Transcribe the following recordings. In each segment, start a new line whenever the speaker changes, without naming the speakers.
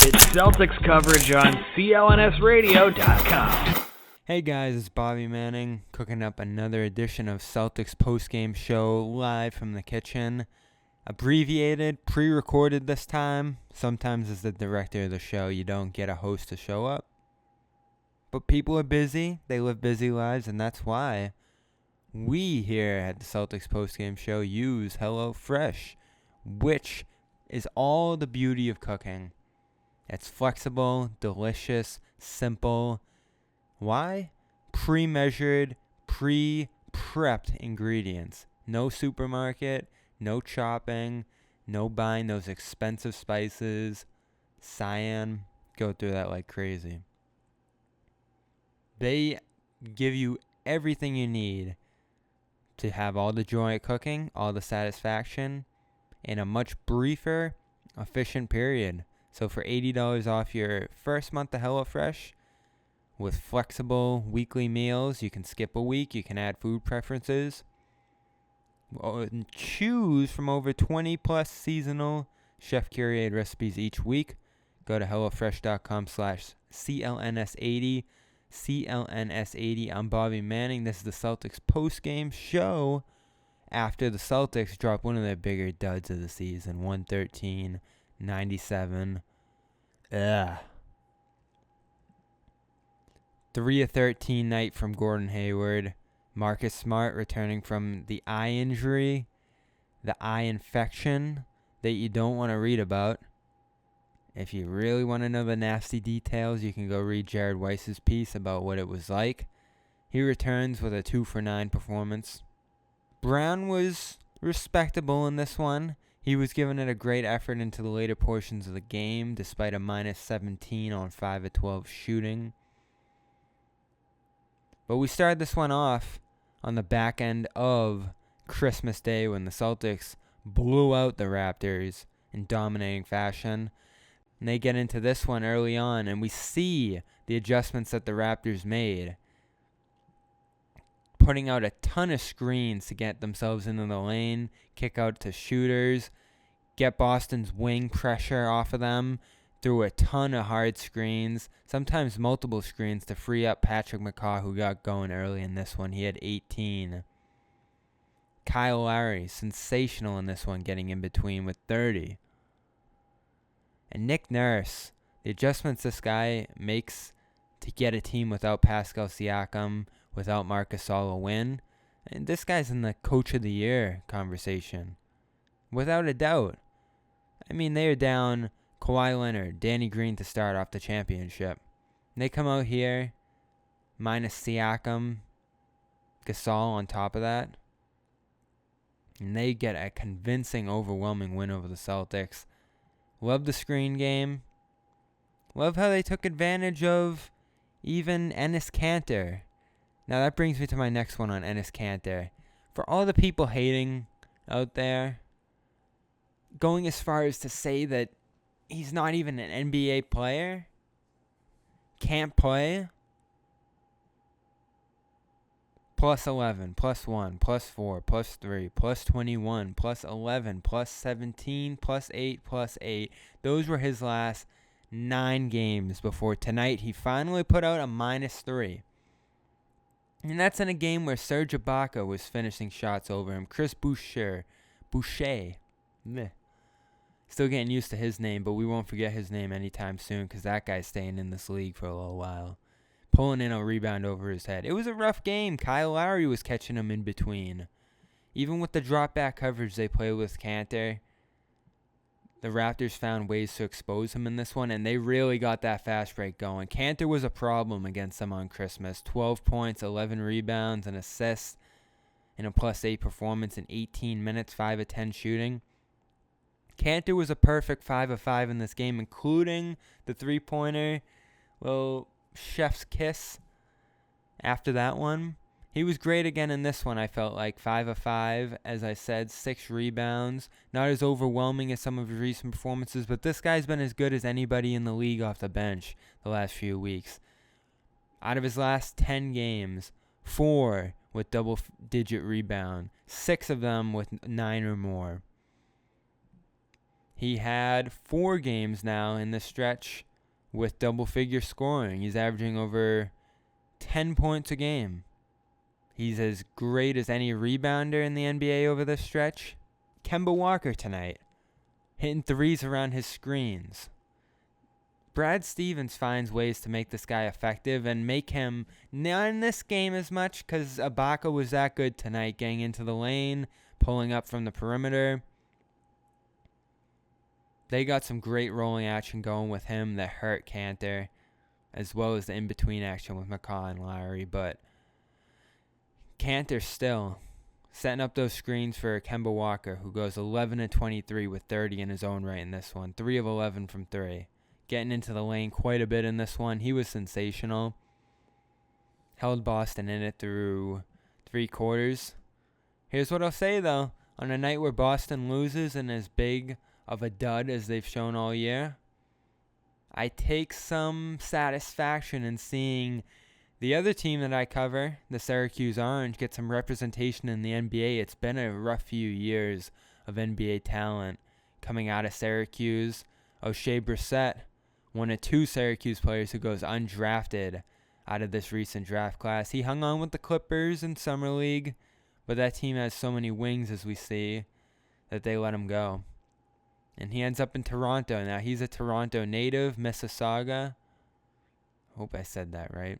It's Celtics coverage on CLNSradio.com.
Hey guys, it's Bobby Manning, cooking up another edition of Celtics Post Game show live from the kitchen. Abbreviated, pre-recorded this time. Sometimes as the director of the show, you don't get a host to show up. But people are busy, they live busy lives, and that's why we here at the Celtics Post Game show use HelloFresh, which is all the beauty of cooking. It's flexible, delicious, simple. Why? Pre-measured, pre-prepped ingredients. No supermarket, no chopping, no buying those expensive spices. Cayenne, go through that like crazy. They give you everything you need to have all the joy of cooking, all the satisfaction, in a much briefer, efficient period. So for $80 off your first month of HelloFresh, with flexible weekly meals, you can skip a week, you can add food preferences, and choose from over 20 plus seasonal chef-curated recipes each week. Go to HelloFresh.com/CLNS80. CLNS80. I'm Bobby Manning. This is the Celtics post-game show after the Celtics dropped one of their bigger duds of the season, 113-97. 3 of 13 night from Gordon Hayward. Marcus Smart returning from the eye injury, the eye infection that you don't want to read about. If you really want to know the nasty details, you can go read Jared Weiss's piece about what it was like. He returns with a 2 for 9 performance. Brown was respectable in this one. He was giving it a great effort into the later portions of the game, despite a minus 17 on 5 of 12 shooting. But we started this one off on the back end of Christmas Day when the Celtics blew out the Raptors in dominating fashion. And they get into this one early on, and we see the adjustments that the Raptors made, putting out a ton of screens to get themselves into the lane, kick out to shooters, get Boston's wing pressure off of them through a ton of hard screens, sometimes multiple screens to free up Patrick McCaw, who got going early in this one. He had 18. Kyle Lowry, sensational in this one, getting in between with 30. And Nick Nurse, the adjustments this guy makes to get a team without Pascal Siakam, without Marc Gasol a win. And this guy's in the Coach of the Year conversation, without a doubt. I mean, they are down Kawhi Leonard, Danny Green to start off the championship. And they come out here, minus Siakam, Gasol on top of that. And they get a convincing, overwhelming win over the Celtics. Love the screen game. Love how they took advantage of even Enes Kanter. Now that brings me to my next one on Enes Kanter. For all the people hating out there, going as far as to say that he's not even an NBA player, can't play, plus 11, plus 1, plus 4, plus 3, plus 21, plus 11, plus 17, plus 8, plus 8. Those were his last 9 games before tonight he finally put out a minus 3. And that's in a game where Serge Ibaka was finishing shots over him. Chris Boucher, meh. Still getting used to his name, but we won't forget his name anytime soon because that guy's staying in this league for a little while. Pulling in a rebound over his head. It was a rough game. Kyle Lowry was catching him in between. Even with the drop-back coverage they played with Kanter, the Raptors found ways to expose him in this one, and they really got that fast break going. Kanter was a problem against them on Christmas. 12 points, 11 rebounds, an assist, and a plus 8 performance in 18 minutes, 5 of 10 shooting. Kanter was a perfect 5 of 5 in this game, including the three-pointer, little chef's kiss after that one. He was great again in this one, I felt like. 5 of 5, as I said, 6 rebounds. Not as overwhelming as some of his recent performances, but this guy's been as good as anybody in the league off the bench the last few weeks. Out of his last 10 games, 4 with double-digit rebound, 6 of them with 9 or more. He had 4 games now in the stretch with double-figure scoring. He's averaging over 10 points a game. He's as great as any rebounder in the NBA over this stretch. Kemba Walker tonight, hitting threes around his screens. Brad Stevens finds ways to make this guy effective and make him not in this game as much because Ibaka was that good tonight, getting into the lane, pulling up from the perimeter. They got some great rolling action going with him that hurt Kanter, as well as the in-between action with McCaw and Lowry. But Kanter still setting up those screens for Kemba Walker, who goes 11 of 23 with 30 in his own right in this one. 3 of 11 from 3. Getting into the lane quite a bit in this one. He was sensational. Held Boston in it through 3 quarters. Here's what I'll say, though. On a night where Boston loses and as big of a dud as they've shown all year, I take some satisfaction in seeing the other team that I cover, the Syracuse Orange, get some representation in the NBA. It's been a rough few years of NBA talent coming out of Syracuse. Oshae Brissett, one of 2 Syracuse players who goes undrafted out of this recent draft class. He hung on with the Clippers in Summer League, but that team has so many wings, as we see, that they let him go. And he ends up in Toronto. Now, he's a Toronto native, Mississauga. Hope I said that right.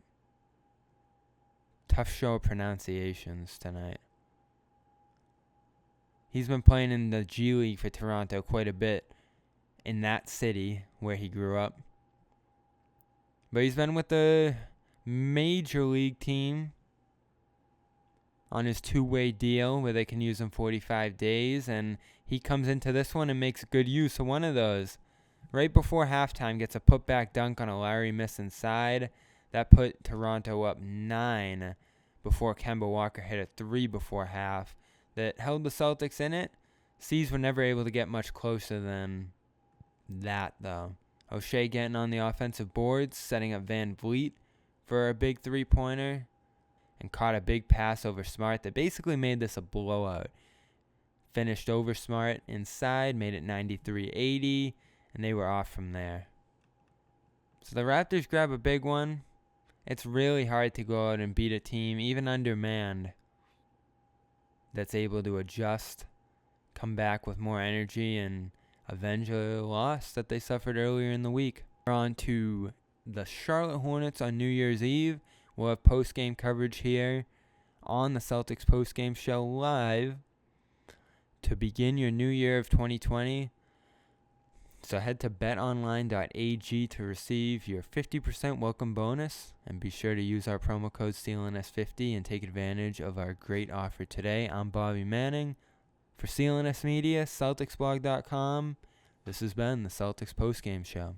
Tough show of pronunciations tonight. He's been playing in the G League for Toronto quite a bit in that city where he grew up. But he's been with the major league team on his 2-way deal where they can use him 45 days. And he comes into this one and makes good use of one of those. Right before halftime, gets a putback dunk on a Lowry miss inside. That put Toronto up 9 before Kemba Walker hit a 3 before half that held the Celtics in it. C's were never able to get much closer than that, though. Oshae getting on the offensive boards, setting up Van Vliet for a big 3-pointer, and caught a big pass over Smart that basically made this a blowout. Finished over Smart inside, made it 93-80, and they were off from there. So the Raptors grab a big one. It's really hard to go out and beat a team, even undermanned, that's able to adjust, come back with more energy, and avenge a loss that they suffered earlier in the week. We're on to the Charlotte Hornets on New Year's Eve. We'll have post-game coverage here on the Celtics Post Game show live to begin your new year of 2020. So head to betonline.ag to receive your 50% welcome bonus, and be sure to use our promo code CLNS50 and take advantage of our great offer today. I'm Bobby Manning for CLNS Media, CelticsBlog.com. This has been the Celtics Post Game show.